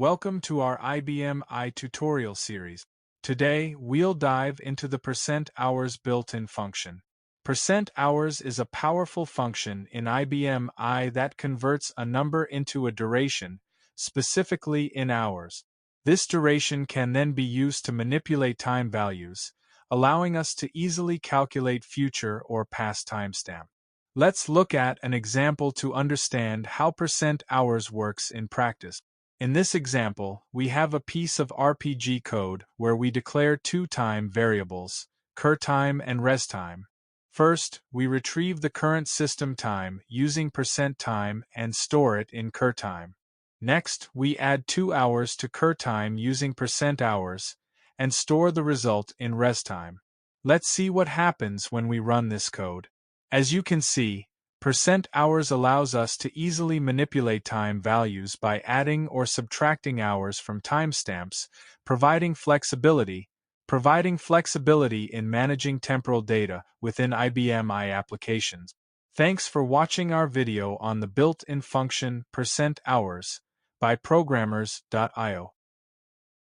Welcome to our IBM I tutorial series. Today, we'll dive into the percent hours built-in function. Percent hours is a powerful function in IBM I that converts a number into a duration, specifically in hours. This duration can then be used to manipulate time values, allowing us to easily calculate future or past timestamp. Let's look at an example to understand how percent hours works in practice. In this example, we have a piece of RPG code where we declare two time variables, curTime and resTime. First, we retrieve the current system time using %time and store it in curTime. Next, we add 2 hours to curTime using %hours and store the result in resTime. Let's see what happens when we run this code. As you can see, %hours allows us to easily manipulate time values by adding or subtracting hours from timestamps, providing flexibility in managing temporal data within IBM I applications. Thanks for watching our video on the built-in function %hours by programmers.io.